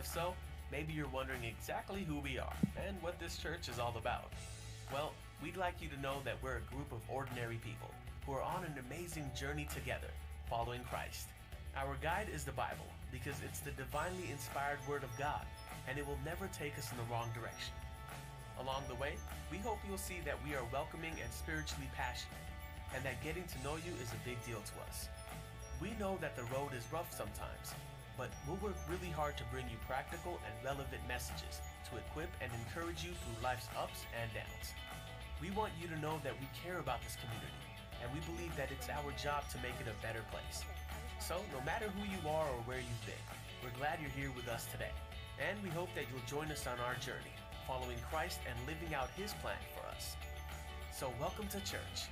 if so, maybe you're wondering exactly who we are and what this church is all about. Well, we'd like you to know that we're a group of ordinary people who are on an amazing journey together, following Christ. Our guide is the Bible because it's the divinely inspired Word of God, and it will never take us in the wrong direction. Along the way, we hope you'll see that we are welcoming and spiritually passionate, and that getting to know you is a big deal to us. We know that the road is rough sometimes, but we'll work really hard to bring you practical and relevant messages to equip and encourage you through life's ups and downs. We want you to know that we care about this community, and we believe that it's our job to make it a better place. So, no matter who you are or where you've been, we're glad you're here with us today, and we hope that you'll join us on our journey, following Christ and living out His plan for us. So, welcome to church.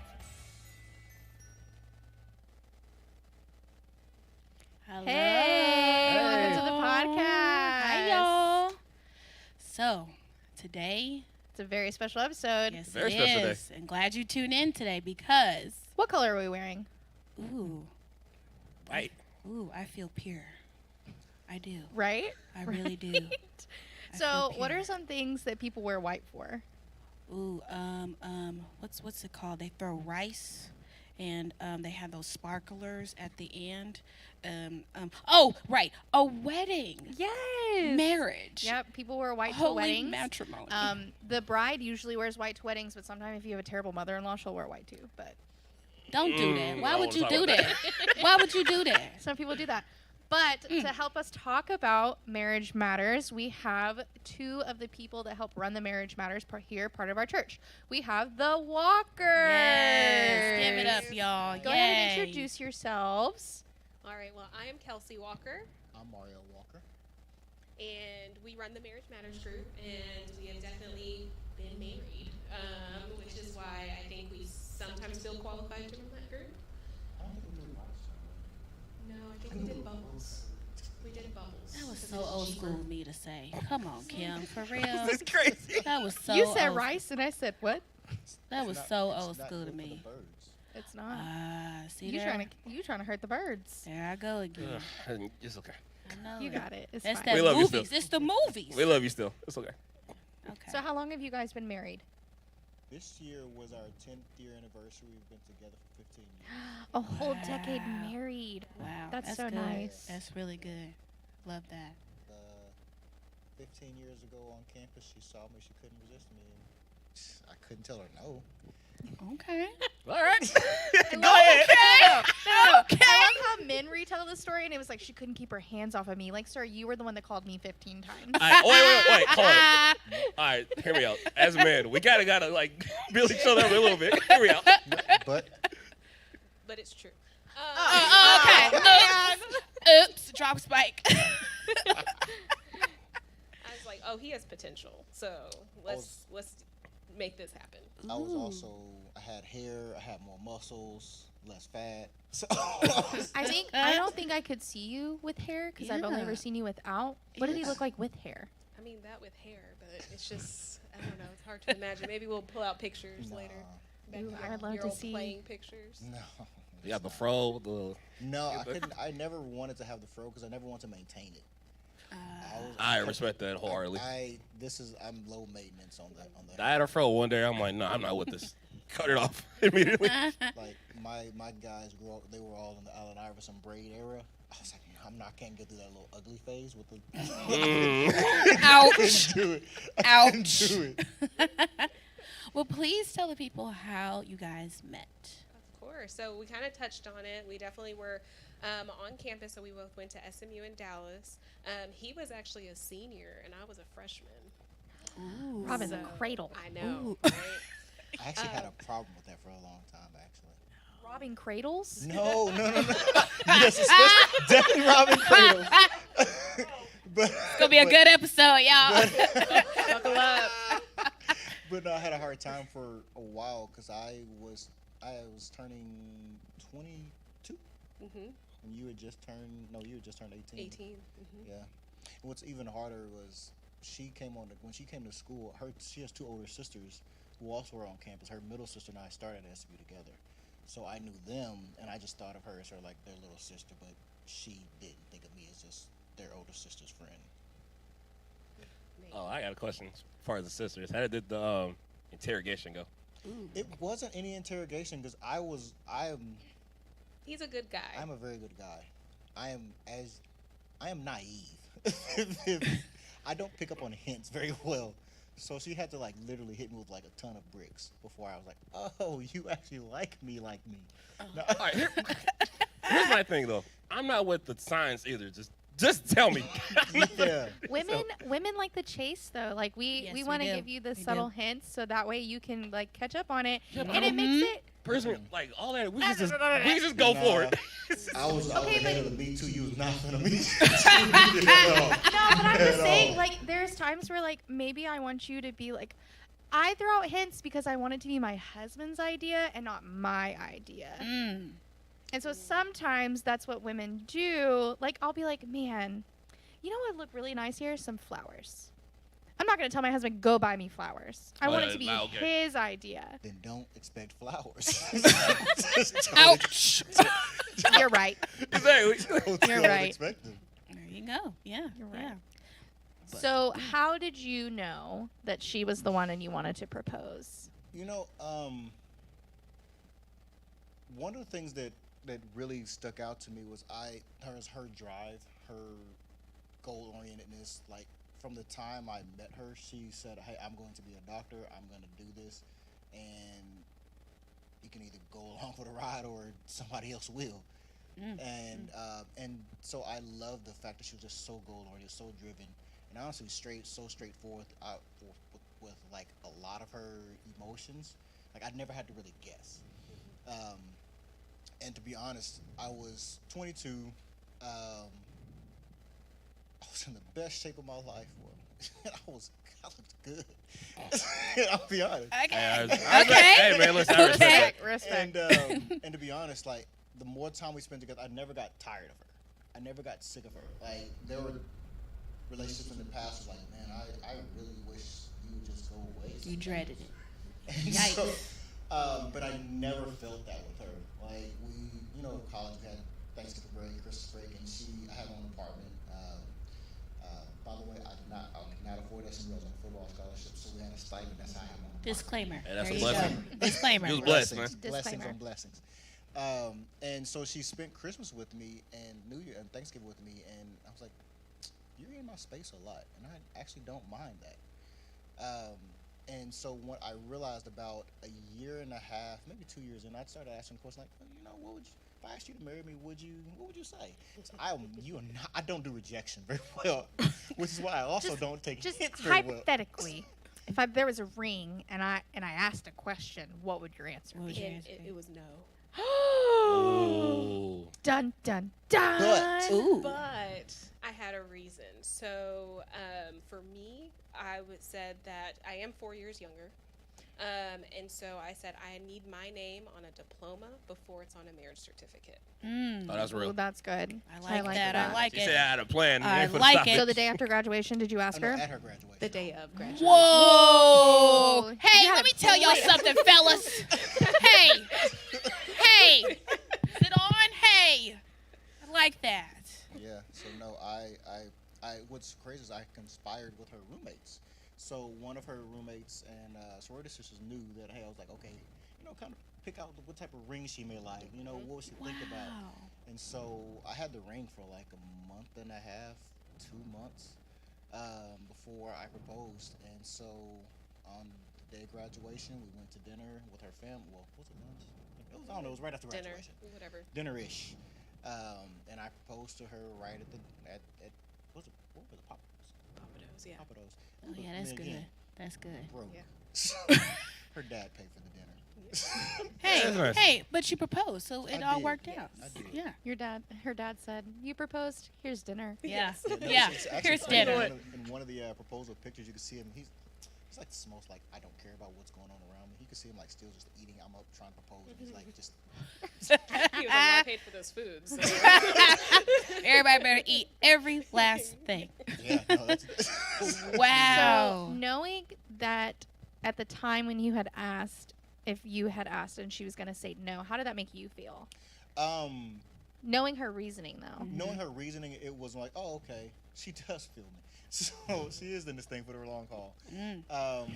Hello. Hey, welcome to the podcast. Hi, y'all. So, today, It's a very special episode. yes, Very it special is. And glad you tuned in today because, What color are we wearing? ooh, Right. I feel pure. I do. Right? I really do. I So, feel what are pure. some things that people wear white for? Ooh, what's it called? They throw rice, and they have those sparklers at the end. Oh, right, a wedding, Yes. marriage. Yep, people wear white to Holy weddings. matrimony. The bride usually wears white to weddings, but sometimes if you have a terrible mother-in-law, she'll wear white too. But Don't do that. Why I would wanna you talk do about that? Why would you do that? some people do that. But to help us talk about Marriage Matters, we have two of the people that help run the Marriage Matters part of our church. We have the Walkers. Yes, give it up, y'all. Go ahead and Yay. introduce yourselves. All right, well, I am Kelsey Walker, I'm Mario Walker. and we run the Marriage Matters group, and we have definitely been married, which is why I think we sometimes feel qualified to run that group. I don't think we did last time. No, I think we did bubbles. We did bubbles. That was because so it's old cheaper. school of me to say. Come on, Kim, for real. That's crazy. That was so you said old. rice, and I said what? That was It's so not- old it's not school to good for the me. birds. It's not. See you there? trying to hurt the birds. There I go again. Ugh, it's okay. I know You it. got it. It's That's fine. that We love you movies. still. It's the movies. We love you still. It's okay. Okay. So how long have you guys been married? This year was our 10th year anniversary. We've been together for 15 years. A whole decade Wow. married. wow, That's so good. nice. That's really good. Love that. 15 years ago on campus, she saw me. She couldn't resist me. And I couldn't tell her no. Okay. All right. Go ahead. I love how men retell the story, and it was like she couldn't keep her hands off of me. Like, sir, you were the one that called me 15 times. All right, wait. Hold on. All right, hear me out. As men, we gotta like build each other up a little bit. Hear me out. But But it's true. Okay. Oops. Drop spike. I was like, oh, he has potential, so let's make this happen. I was Ooh. also, I had hair, I had more muscles, less fat. So I don't think I could see you with hair because I've only Yeah. ever seen you without. What did he Yeah. look like with hair? I mean, that with hair, but it's just, I don't know, it's hard to imagine. Maybe we'll pull out pictures Nah, later. Ooh, Back I to would love your to old see. playing pictures. no. You got the fro, the. No, I couldn't. I never wanted to have the fro because I never wanted to maintain it. I respect that wholeheartedly. I'm low maintenance on that. I had a fro one day. I'm like, no, I'm not with this. Cut it off immediately. Like my guys grew up, they were all in the Allen Iverson braid era. I was like, no, I'm not, I can't get through that little ugly phase with the. Ouch. do it. Ouch. Do it. Well, please tell the people how you guys met. Of course. So we kind of touched on it. We definitely were on campus, so we both went to SMU in Dallas. He was actually a senior, and I was a freshman. Ooh. Robin's a So, cradle. I know. Ooh. Right? I actually had a problem with that for a long time, actually. Robbing cradles? No. Yes, especially definitely Robin Cradles. But It's gonna be a good episode, y'all. Buckle up. But no, I had a hard time for a while because I was turning 22 Mm-hmm. when you had just turned 18. 18. Mm-hmm. Yeah. And what's even harder was when she came to school, she has two older sisters who also were on campus. Her middle sister and I started at SMU together. So I knew them, and I just thought of her as her like their little sister, but she didn't think of me as just their older sister's friend. Oh, I got a question as far as the sisters. How did the interrogation go? It wasn't any interrogation because He's a good guy. I'm a very good guy. I am naive. I don't pick up on hints very well. So she had to like literally hit me with like a ton of bricks before I was like, oh, you actually like me. No. All right, here's my thing though. I'm not with the signs either. Just tell me. Yeah. Women like the chase though. Like Yes, we we want to do. give you the We subtle do. hints so that way you can like catch up on it, Yeah, but and I it makes it. Personally, like all that, we can just go for it. I was Okay, ahead but- of the B2. You was not gonna be. No, but I'm just At saying, all. like, there's times where, like, maybe I want you to be like, I throw out hints because I want it to be my husband's idea and not my idea. Mm. And so sometimes that's what women do. Like, I'll be like, man, you know what would look really nice here? Some flowers. I'm not going to tell my husband, go buy me flowers. I Oh, want yeah, it to be okay. his idea. Then don't expect flowers. Just don't Ouch. You're right. Exactly. You're don't right. expect them. There you go. Yeah. You're right. Yeah. So, how did you know that she was the one and you wanted to propose? You know, one of the things that really stuck out to me was her drive, her goal orientedness. Like from the time I met her, she said, "Hey, I'm going to be a doctor. I'm going to do this, and you can either go along for the ride or somebody else will." And so I love the fact that she was just so goal oriented, so driven, and honestly so straightforward with like a lot of her emotions. Like I never had to really guess. And to be honest, I was 22. I was in the best shape of my life. I looked good. I'll be honest. Okay. Hey man, listen, I respect that. Respect. And to be honest, like the more time we spent together, I never got tired of her. I never got sick of her. Like there were relationships in the past, was like, man, I really wish you would just go away. You dreaded it. And Yikes. so, but I never felt that with her. Like college, we had Thanksgiving break, Christmas break, and I had my own apartment. By the way, I could not afford SMU. I was on a football scholarship, so we had a stipend. That's how I had my own apartment. Disclaimer. Hey, that's There a you blessing. go. Disclaimer. You was blessed, man. Blessings Disclaimer. on blessings. And so she spent Christmas with me and New Year and Thanksgiving with me, and I was like, "You're in my space a lot, and I actually don't mind that." And so when I realized about a year and a half, maybe 2 years in, I started asking questions like, what would you, if I asked you to marry me, what would you say? So I don't do rejection very well, which is why I also don't take Just hints very well. hypothetically, if there was a ring and I asked a question, what would your answer What be? would your And answer be? it was no. Ooh. Dun dun dun. But- Ooh. But I had a reason. So for me, I would said that I am 4 years younger. And so I said I need my name on a diploma before it's on a marriage certificate. Mm. Oh, that's Ooh, real. that's good. I like that. I like She it. said I had a plan. I man, for the like topic. it. So the day after graduation, did you ask her? At her graduation. The day of graduation. Whoa! Whoa. Hey, You let had me a tell y'all plan. something, fellas. Hey, sit on. Hey, I like that. Yeah. So no, I what's crazy is I conspired with her roommates. So one of her roommates and sorority sisters knew that, hey, I was like, okay, kind of pick out what type of ring she may like. What would she think about? Wow. And so I had the ring for like a month and a half, 2 months before I proposed. And so on the day of graduation, we went to dinner with her family. Well, was it lunch? It was, I don't know. It was right after Dinner, graduation. whatever. Dinner-ish. And I proposed to her right at what were the Papados, yeah. Papados? Oh yeah, that's And good. again, That's good. broke. Yeah. So her dad paid for the dinner. Hey, That's nice. hey, but you proposed, so it I all did. worked Yeah, out. I did. Yeah. Her dad said, "You proposed. Here's dinner." Yeah. Yeah, no, Yeah. it's actually Here's funny. dinner. In one of the proposal pictures, you can see him. He's like the most like I don't care about what's going on around me. You can see him like still just eating. I'm up trying to propose, and he's like just He was like, well, I paid for those foods. So. Everybody better eat every last thing. yeah. No, that's, Wow. So knowing that at the time when you had asked, if you had asked and she was going to say no, how did that make you feel? Knowing her reasoning though. knowing her reasoning, it was like, oh, okay, she does feel me. So she is in this thing for the long haul.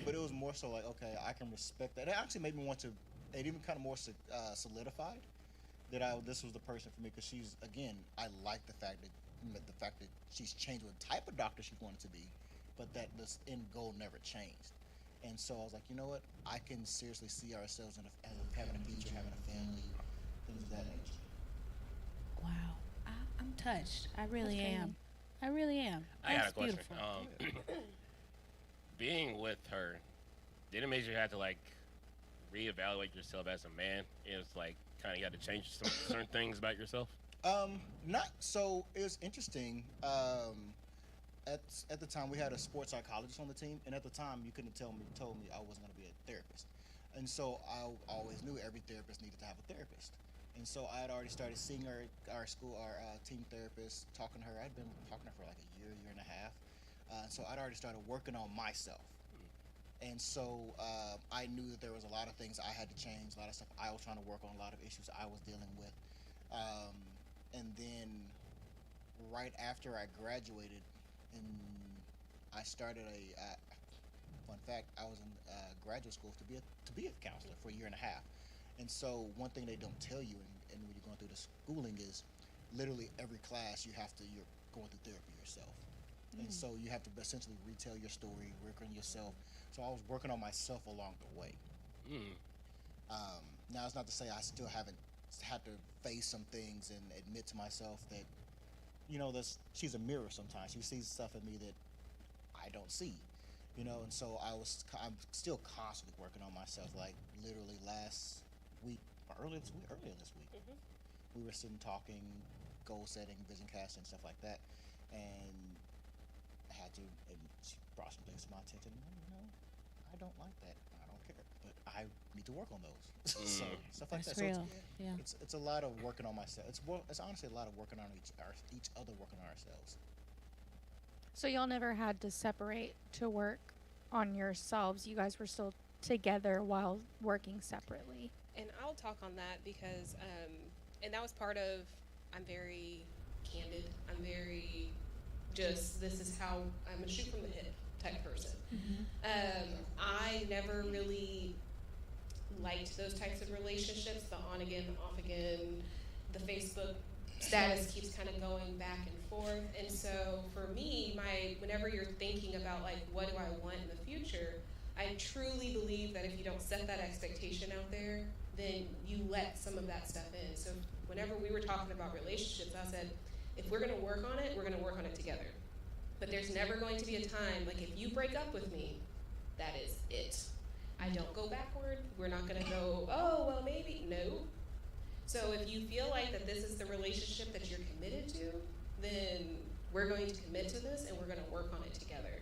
But it was more so like, okay, I can respect that. It actually made me want to. It even kind of more solidified that this was the person for me, because she's, again, I like the fact that she's changed what type of doctor she wanted to be, but that this end goal never changed. And so I was like, you know what? I can seriously see ourselves as having a future, having a family, things of that nature. Wow. I'm touched. I really That's am. I really am. I got That's a question. beautiful. Being with her, did it make you have to like reevaluate yourself as a man? It's like kind of you had to change some certain things about yourself. Not so. It was interesting. At the time, we had a sports psychologist on the team, and at the time, you couldn't told me I wasn't going to be a therapist, and so I always knew every therapist needed to have a therapist, and so I had already started seeing our team therapist, talking to her. I'd been talking to her for like a year and a half, so I'd already started working on myself. And so I knew that there was a lot of things I had to change, a lot of stuff I was trying to work on, a lot of issues I was dealing with. And then right after I graduated, and I started fun fact, I was in graduate school to be a counselor for a year and a half. And so one thing they don't tell you, and when you're going through the schooling, is literally every class you're going through therapy yourself. And so you have to essentially retell your story, work on yourself. So I was working on myself along the way. Now it's not to say I still haven't had to face some things and admit to myself that, she's a mirror sometimes. She sees stuff in me that I don't see, and so I'm still constantly working on myself. Like literally last week, or earlier this week, we were sitting talking, goal setting, vision casting, stuff like that. And and she brought some things to my attention. I don't like that. I don't care, but I need to work on those. So stuff like That's that. real. Yeah. It's a lot of working on myself. It's honestly a lot of working on each other, working on ourselves. So y'all never had to separate to work on yourselves. You guys were still together while working separately. And I'll talk on that because, and that was part of, I'm very candid. I'm very this is how I'm a shoot from the hip type person. I never really liked those types of relationships, the on again, off again, the Facebook status keeps kind of going back and forth. And so for me, whenever you're thinking about like, what do I want in the future, I truly believe that if you don't set that expectation out there, then you let some of that stuff in. So whenever we were talking about relationships, I said, if we're going to work on it, we're going to work on it together. But there's never going to be a time, like if you break up with me, that is it. I don't go backward. We're not going to go, oh, well, maybe. No. So if you feel like that this is the relationship that you're committed to, then we're going to commit to this and we're going to work on it together.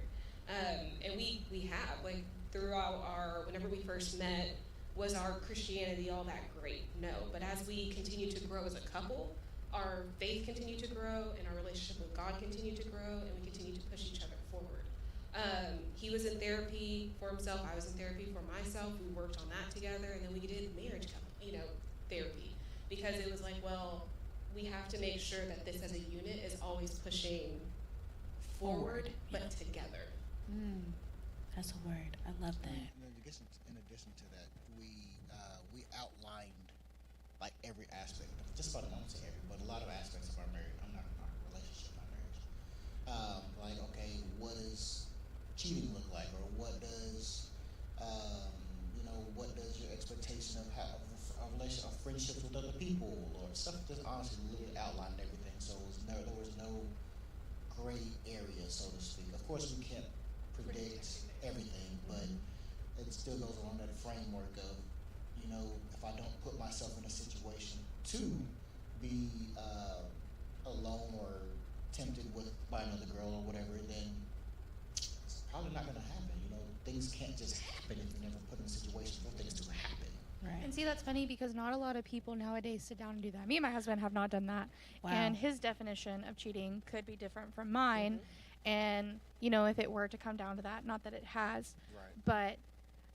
And we have, like throughout whenever we first met, was our Christianity all that great? No. But as we continue to grow as a couple, our faith continued to grow and our relationship with God continued to grow, and we continued to push each other forward. He was in therapy for himself, I was in therapy for myself. We worked on that together, and then we did marriage therapy, because it was like, well, we have to make sure that this as a unit is always pushing forward, but together. That's a word. I love that. In addition to that, we outlined like every aspect, just about, I won't say every, but a lot of aspects of our marriage. I'm not our relationship, our marriage. Like, okay, what does cheating look like, or what does your expectation of friendships with other people, or stuff just honestly literally outlined everything. So there was no gray area, so to speak. Of course, we can't predict everything, but it still goes along that framework of, if I don't put myself in a situation to be alone or tempted by another girl or whatever, then it's probably not going to happen. Things can't just happen if you're never put in a situation for things to happen. Right. And see, that's funny because not a lot of people nowadays sit down and do that. Me and my husband have not done that. Wow. And his definition of cheating could be different from mine. And, if it were to come down to that, not that it has, Right. but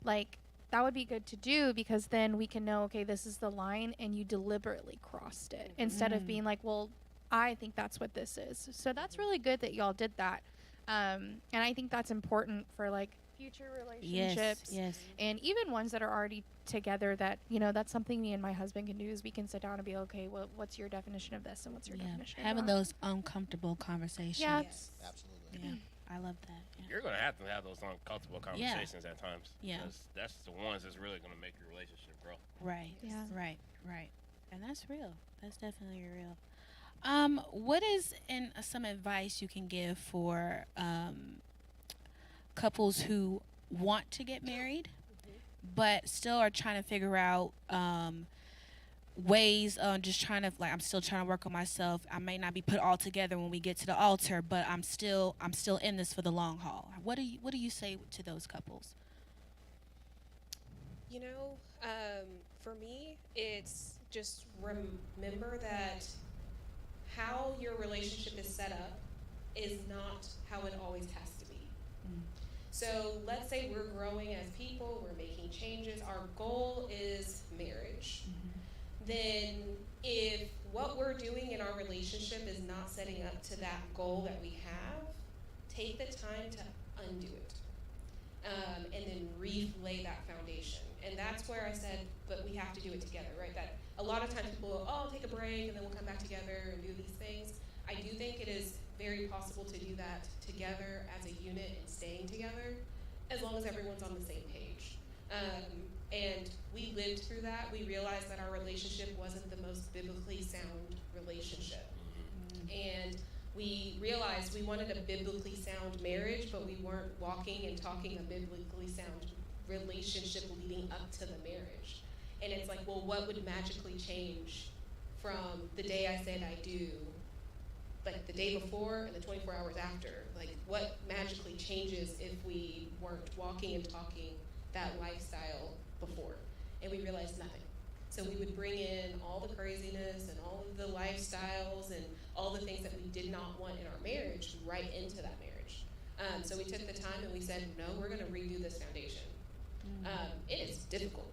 like that would be good to do, because then we can know, okay, this is the line and you deliberately crossed it instead of being like, well, I think that's what this is. So that's really good that y'all did that. And I think that's important for like future relationships. Yes. And even ones that are already together, that that's something me and my husband can do, is we can sit down and be okay, well, what's your definition of this and what's your definition of Having that? those uncomfortable conversations. Yeah. Yes. Absolutely. Yeah. I love that. Yeah. You're gonna have to have those uncomfortable conversations at times. Yeah. Because that's the ones that's really gonna make your relationship grow. Right. Yeah. Right. And that's real. That's definitely real. What is some advice you can give for couples who want to get married, but still are trying to figure out ways on just trying to, like, I'm still trying to work on myself. I may not be put all together when we get to the altar, but I'm still in this for the long haul. What do you say to those couples? For me, it's just remember that how your relationship is set up is not how it always has to be. So let's say we're growing as people, we're making changes, our goal is marriage. Then if what we're doing in our relationship is not setting up to that goal that we have, take the time to undo it. And then relay that foundation. And that's where I said, but we have to do it together, right? That a lot of times people will, I'll take a break and then we'll come back together and do these things. I do think it is very possible to do that together as a unit and staying together, as long as everyone's on the same page. And we lived through that. We realized that our relationship wasn't the most biblically sound relationship. And we realized we wanted a biblically sound marriage, but we weren't walking and talking a biblically sound relationship leading up to the marriage. And it's like, well, what would magically change from the day I said I do, like the day before and the 24 hours after? Like, what magically changes if we weren't walking and talking that lifestyle before? And we realized nothing. So we would bring in all the craziness and all of the lifestyles and all the things that we did not want in our marriage right into that marriage. So we took the time and we said, no, we're going to redo this foundation. It is difficult.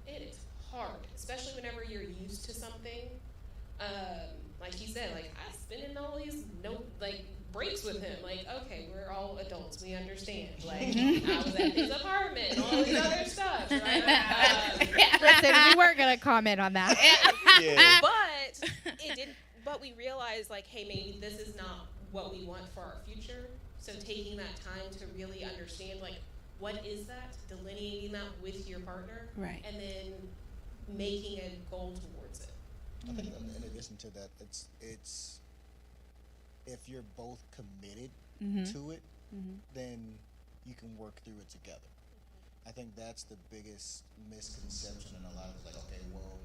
It is hard, especially whenever you're used to something. Like he said, like, I spent in all these breaks with him. Like, okay, we're all adults. We understand. Like, I was at his apartment and all these other stuff, right? Listen, we weren't going to comment on that. Yeah. But it did. But we realized, like, hey, maybe this is not what we want for our future. So taking that time to really understand, like, what is that? Delineating that with your partner, Right. and then making a goal towards it. I think in addition to that, it's if you're both committed to it, then you can work through it together. I think that's the biggest misconception in a lot of it's like, okay, well,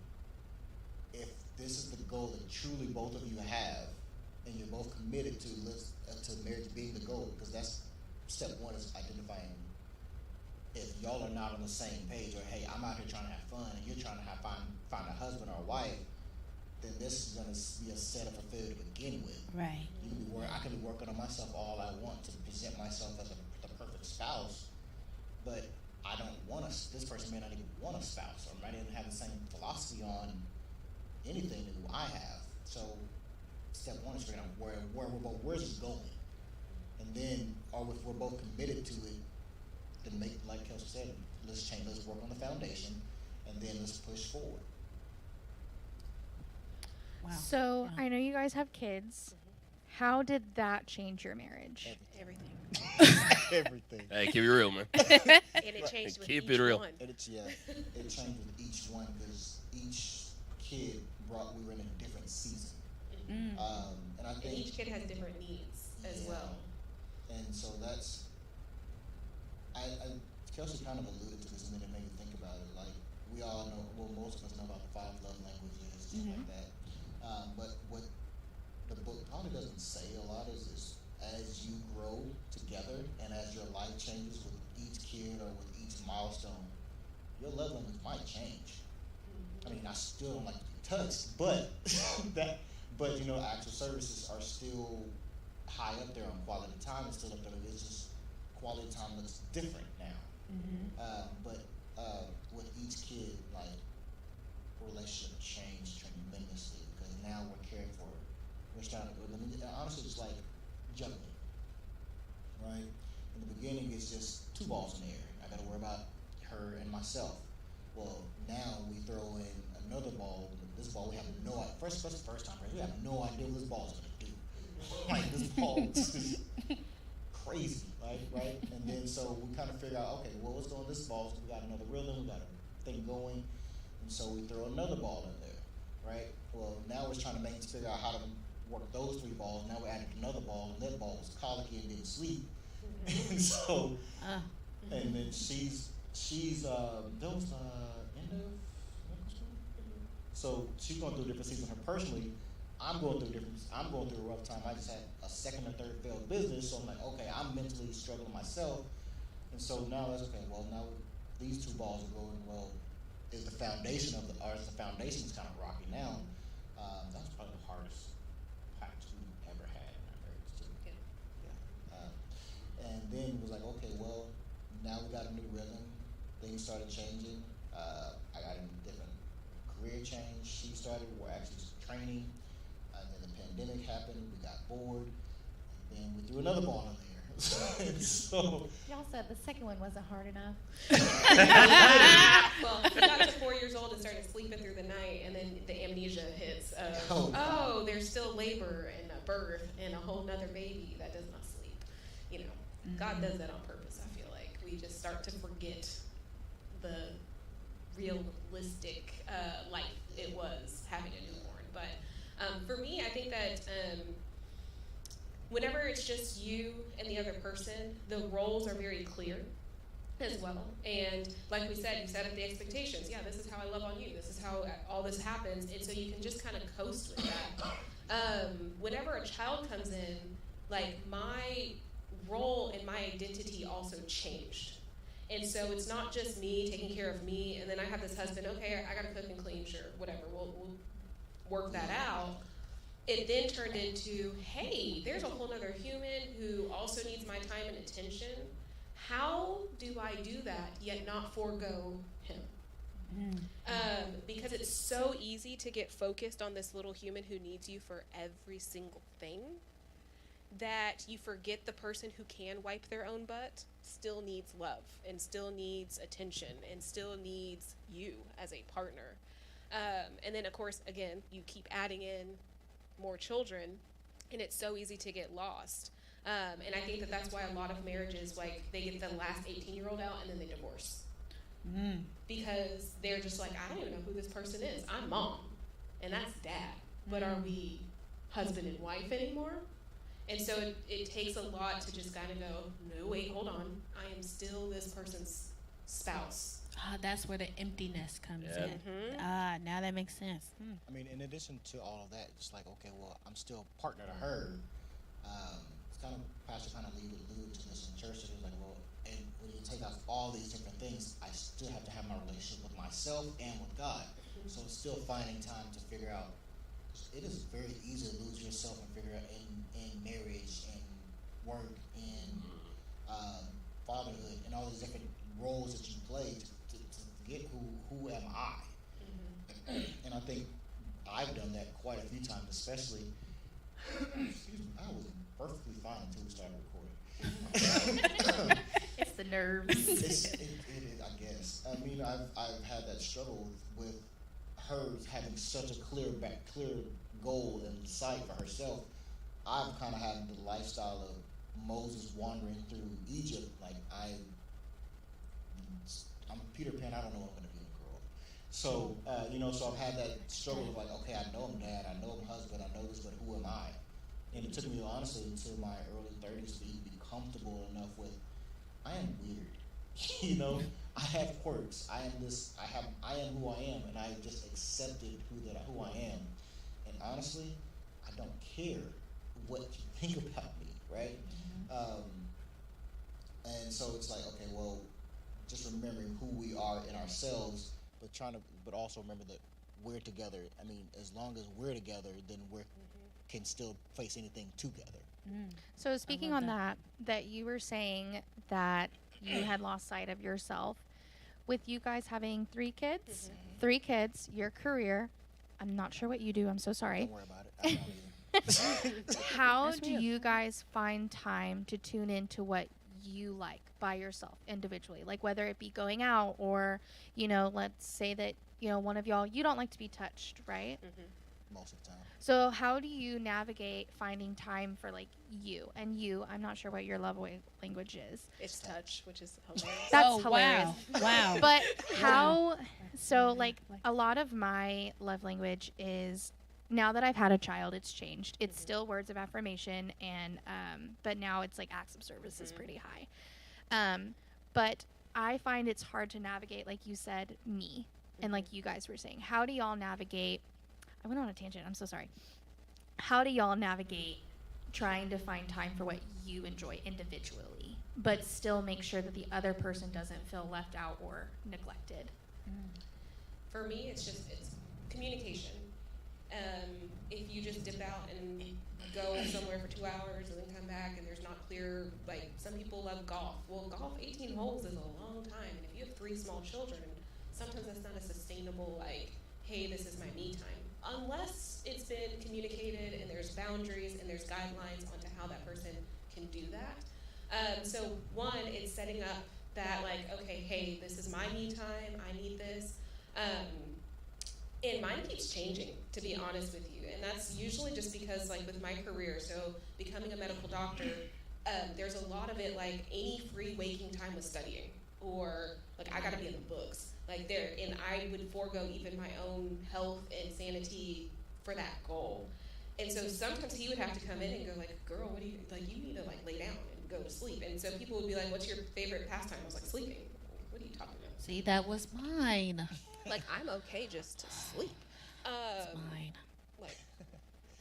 if this is the goal that truly both of you have, and you're both committed to marriage being the goal, because that's step one, is identifying if y'all are not on the same page, or hey, I'm out here trying to have fun and you're trying to find a husband or a wife, then this is going to be a setup for failure to begin with. Right. I can be working on myself all I want to present myself as the perfect spouse, but I don't want this person may not even want a spouse, or might even have the same philosophy on anything that I have. So step one is figuring out where's it going, and then, or if we're both committed to it, then make, like Kelsey said, let's work on the foundation, and then let's push forward. Wow. So Yeah. I know you guys have kids. How did that change your marriage? Everything. Everything. Hey, keep it real, man. And it changed with Keep each it real. one. And it changed with each one, because each kid we were in a different season. And I And think each kid has different needs as Yeah. well. And so that's, Kelsey kind of alluded to this, and then it made me think about it. Like, we all know, well, most of us know about the 5 love languages, stuff like that. But what the book probably doesn't say a lot is as you grow together and as your life changes with each kid or with each milestone, your love language might change. I mean, I still don't like to be touched, but actual services are still high up there on quality time. It's still up there. It's just quality time looks different now. But with each kid, like, relationship changed tremendously, because now we're caring for it. We're starting to honestly, it's like juggling. right? In the beginning, it's just 2 balls in the air. I got to worry about her and myself. Well, now we throw in another ball. This ball, we have no idea. First time, we have no idea what this ball is going to do. Like, this ball is crazy, right? And then so we kind of figure out, okay, well, what's going on this ball? So we got another rhythm, we got a thing going, and so we throw another ball in there, right? Well, now we're trying to figure out how to work those 3 balls. Now we're adding another ball, and that ball was colicky and didn't sleep. And so, and then she's that was end of middle school. So she's going through a different season. Her personally, I'm going through a rough time. I just had a second or third failed business, so I'm like, okay, I'm mentally struggling myself. And so now that's okay. Well, now these 2 balls are going. Well, is the foundation is kind of rocky now. That was probably the hardest practice we've ever had in our marriage too. Yeah. And then it was like, okay, well, now we got a new rhythm. Things started changing. I got a different career change. She started. We're actually training. Then the pandemic happened. We got bored. And then we threw another ball in there. So Y'all said the second one wasn't hard enough. Well, he got to 4 years old and started sleeping through the night, and then the amnesia hits of, there's still labor and a birth and a whole nother baby that does not sleep. You know, God does that on purpose, I feel like. We just start to forget the realistic life it was having a newborn. But for me, I think that whenever it's just you and the other person, the roles are very clear as well. And like we said, you set up the expectations. Yeah, this is how I love on you. This is how all this happens. And so you can just kind of coast with that. Whenever a child comes in, like, my role and my identity also changed. And so it's not just me taking care of me, and then I have this husband, okay, I gotta cook and clean, sure, whatever, we'll work that out. It then turned into, hey, there's a whole other human who also needs my time and attention. How do I do that yet not forego him? Because it's so easy to get focused on this little human who needs you for every single thing that you forget the person who can wipe their own butt still needs love and still needs attention and still needs you as a partner. And then, of course, again, you keep adding in more children, and it's so easy to get lost. And I think that that's why a lot of marriages, like, they get the last 18-year-old out and then they divorce. Because they're just like, I don't even know who this person is. I'm mom, and that's dad. But are we husband and wife anymore? And so it takes a lot to just kind of go, no, wait, hold on. I am still this person's spouse. That's where the emptiness comes in. Now that makes sense. I mean, in addition to all of that, it's like, okay, well, I'm still partner to her. It's kind of, Pastor kind of alluded to this in church. It was like, well, and when you take out all these different things, I still have to have my relationship with myself and with God. So it's still finding time to figure out. It is very easy to lose yourself and figure out in marriage and work and fatherhood and all these different roles that you play to forget who am I. And I think I've done that quite a few times, especially. Excuse me, I was perfectly fine until we started recording. It's the nerves. It is, I guess. I mean, I've had that struggle with her having such a clear goal in sight for herself. I've kind of had the lifestyle of Moses wandering through Egypt. Like, I'm Peter Pan. I don't know what I'm going to be when I grow up. So, so I've had that struggle of like, okay, I know I'm dad, I know I'm husband, I know this, but who am I? And it took me, honestly, until my early 30s to be comfortable enough with, I am weird. I have quirks. I am who I am, and I just accepted who I am. And honestly, I don't care what you think about me, right? And so it's like, okay, well, just remembering who we are in ourselves, but also remember that we're together. I mean, as long as we're together, then we can still face anything together. So speaking on that you were saying that you had lost sight of yourself. With you guys having 3 kids, your career, I'm not sure what you do, I'm so sorry. Don't worry about it. I don't either. How That's do real. you guys find time to tune into what you like by yourself individually? Like whether it be going out or, let's say that, one of y'all, you don't like to be touched, right? Most of the time. So how do you navigate finding time for like you? And I'm not sure what your love language is. It's touch, which is hilarious. That's Oh, hilarious. Wow. But how, so like a lot of my love language is, now that I've had a child, it's changed. It's still words of affirmation, and but now it's like acts of service is pretty high. But I find it's hard to navigate, like you said, me, and like you guys were saying. How do y'all navigate? I went on a tangent. I'm so sorry. How do y'all navigate trying to find time for what you enjoy individually, but still make sure that the other person doesn't feel left out or neglected? For me, it's communication. If you just dip out and go somewhere for 2 hours and then come back and there's not clear, like some people love golf. Well, golf 18 holes is a long time, and if you have 3 small children, sometimes that's not a sustainable, like, hey, this is my me time. Unless it's been communicated and there's boundaries and there's guidelines onto how that person can do that. So one, it's setting up that, like, okay, hey, this is my me time, I need this. And mine keeps changing, to be honest with you. And that's usually just because, like, with my career, so becoming a medical doctor, there's a lot of it, like, any free waking time was studying. Or, like, I gotta be in the books. Like, and I would forego even my own health and sanity for that goal. And so sometimes he would have to come in and go, like, girl, what do you, like, you need to, like, lay down and go to sleep. And so people would be like, what's your favorite pastime? I was like, sleeping. What are you talking about? See, that was mine. Like, I'm okay just to sleep. Mine. Like,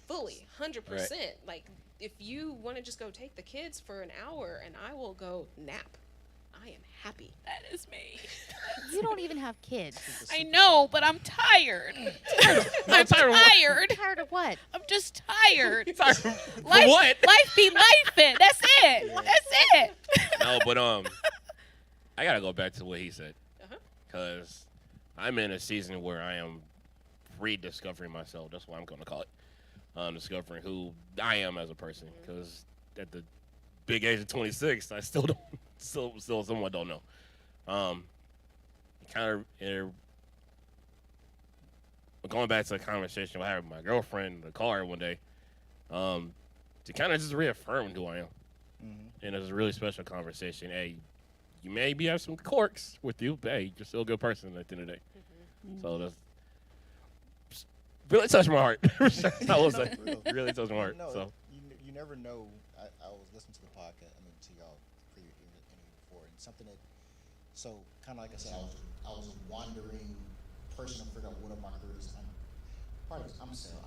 fully, 100%. Like, if you want to just go take the kids for an hour and I will go nap, I am happy. That is me. You don't even have kids. I know, but I'm tired. I'm tired. Tired of what? I'm just tired. Sorry, Life, what? life be life. That's it. That's it. No, but I gotta go back to what he said, Uh-huh. because I'm in a season where I am rediscovering myself. That's what I'm gonna call it. Discovering who I am as a person. Because at the big age of 26, I still don't, still somewhat don't know. Kind of going back to the conversation I had with my girlfriend in the car one day. To kind of just reaffirm who I am. And it was a really special conversation. Hey, you maybe have some quirks with you, but hey, you're still a good person at the end of the day. So that's really touched my heart. I will say, really touched my heart. No, So you never know. I was listening to the podcast. I mean, to y'all interview before, and something that. So kind of like I said, I was a wandering person to figure out what are my careers. I'm in sales.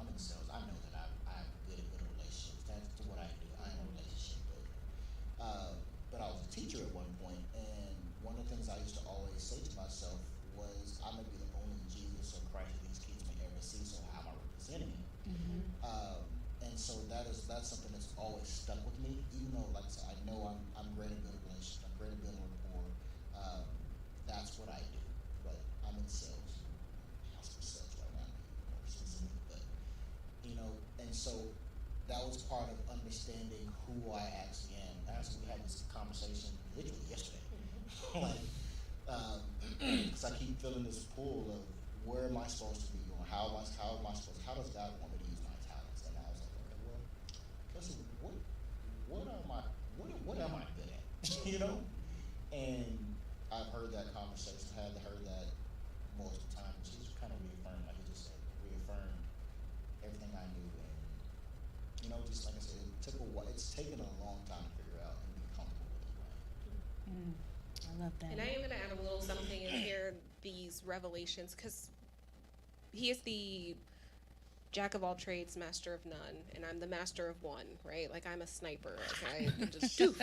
I know that I have good relationships. That's what I do. I am a relationship builder. But I was a teacher at one point, and one of the things I used to always say to myself was, I may be the only Jesus or Christ that these kids may ever see, so how am I representing him? And so that's something that's always stuck with me, even though, like I said, I know I'm great at building relationships, I'm great at building rapport. That's what I do, but I'm in sales. Hospital sales right now, more specific, but and so that was part of understanding who I actually am. Actually, we had this conversation literally yesterday. Because I keep feeling this pull of where am I supposed to be going? How does God want me to use my talents? And I was like, okay, well, listen, what am I good at? And I've heard that conversation, heard that most of the time. She's kind of reaffirmed, like you just said, reaffirmed everything I knew. And just like I said, it took a while. It's taken a long time to figure out and be comfortable with it. I love that. And I am going to add a little something in here, these revelations, because he is the jack of all trades, master of none, and I'm the master of one, right? Like, I'm a sniper. Like, I can just doof.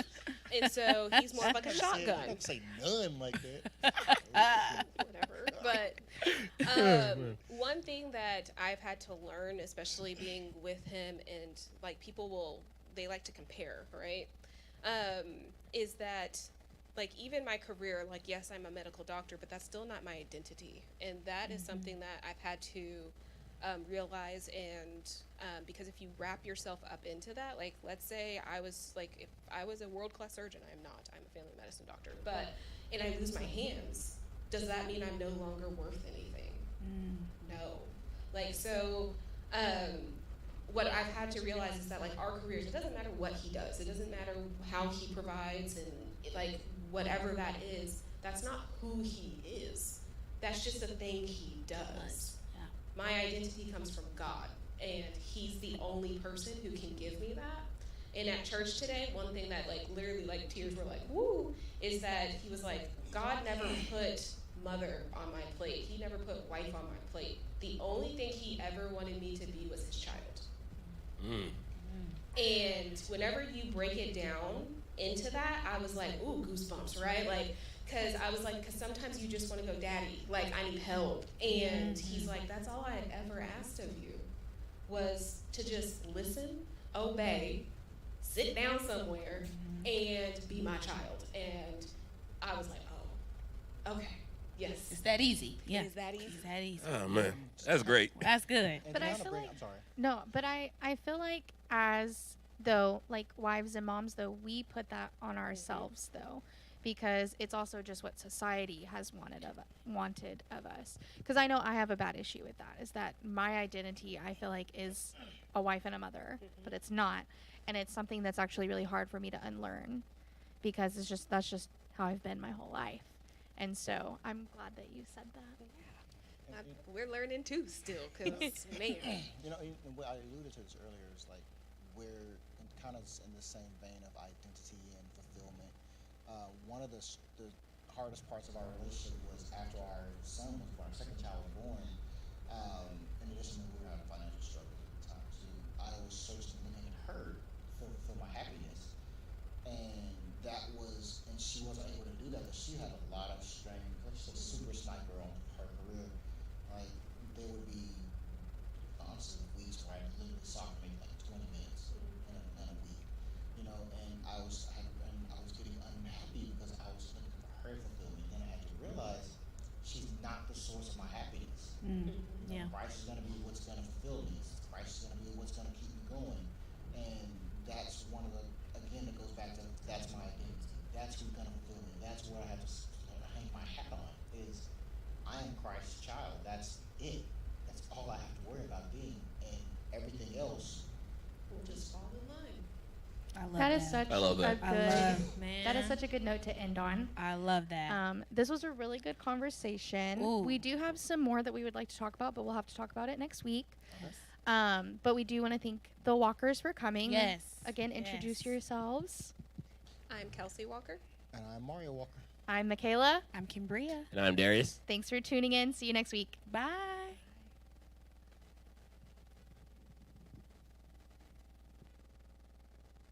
And so he's more of like a I shotgun. don't say none like that. Whatever. But one thing that I've had to learn, especially being with him, and like they like to compare, right? Is that, like, even my career, like, yes, I'm a medical doctor, but that's still not my identity. And that is something that I've had to realize, and because if you wrap yourself up into that, like let's say if I was a world-class surgeon, I'm not, I'm a family medicine doctor, but and I lose my hands, does that mean I'm no longer worth anything? No. Like, so what I've had to realize is that like our careers, it doesn't matter what he does, it doesn't matter how he provides, and like whatever that is, that's not who he is. That's just a thing he does. Yeah. My identity comes from God, and he's the only person who can give me that. And at church today, one thing that like literally like tears were like, woo, is that he was like, God never put mother on my plate. He never put wife on my plate. The only thing he ever wanted me to be was his child. And whenever you break it down into that, I was like, ooh, goosebumps, right? Like, because I was like, because sometimes you just want to go, Daddy, like, I need help. And he's like, that's all I had ever asked of you, was to just listen, obey, sit down somewhere, and be my child. And I was like, oh, okay, yes. It's that easy. Yeah. It is that easy. It's that easy. Oh man, that's great. That's good. And But I Deanna feel like- I'm sorry. No, but I feel like as though like wives and moms though we put that on ourselves though, because it's also just what society has wanted of us. Because I know I have a bad issue with that. Is that my identity I feel like is a wife and a mother, but it's not, and it's something that's actually really hard for me to unlearn, because that's just how I've been my whole life. And so I'm glad that you said that. We're learning too still, because, man. You know, and what I alluded to this earlier is like we're kind of in the same vein of identity and fulfillment. One of the hardest parts of our relationship was after our son was born, our second child was born. In addition to we were having financial struggles at the time too, I was searching looking at her for my happiness, and that was, and she wasn't able to do that. But she had a lot of strength. Like she's a super sniper on her career. Like there would be honestly weeks where I literally soccer maybe like 20 minutes in a week, you know, and I was getting unhappy because I was looking for her fulfillment. Then I had to realize she's not the source of my happiness. You know, Yeah. Christ is gonna be what's gonna fulfill me. Christ is gonna be what's gonna keep me going, and that's one of the, again, it goes back to that's my identity. That's who's gonna fulfill me. That's where I have to hang my hat on. Is I am Christ's child. That's it. That's all I have to worry about being, and everything else We'll just fall in line. I love That is such I love that. a I good. love, man. That is such a good note to end on. I love that. This was a really good conversation. Ooh. We do have some more that we would like to talk about, but we'll have to talk about it next week. But we do want to thank the Walkers for coming. Yes. Again, introduce Yes. yourselves. I'm Kelsey Walker. and I'm Mario Walker. I'm Michaela. I'm Kimbria. And I'm Darius. Thanks for tuning in. See you next week. Bye.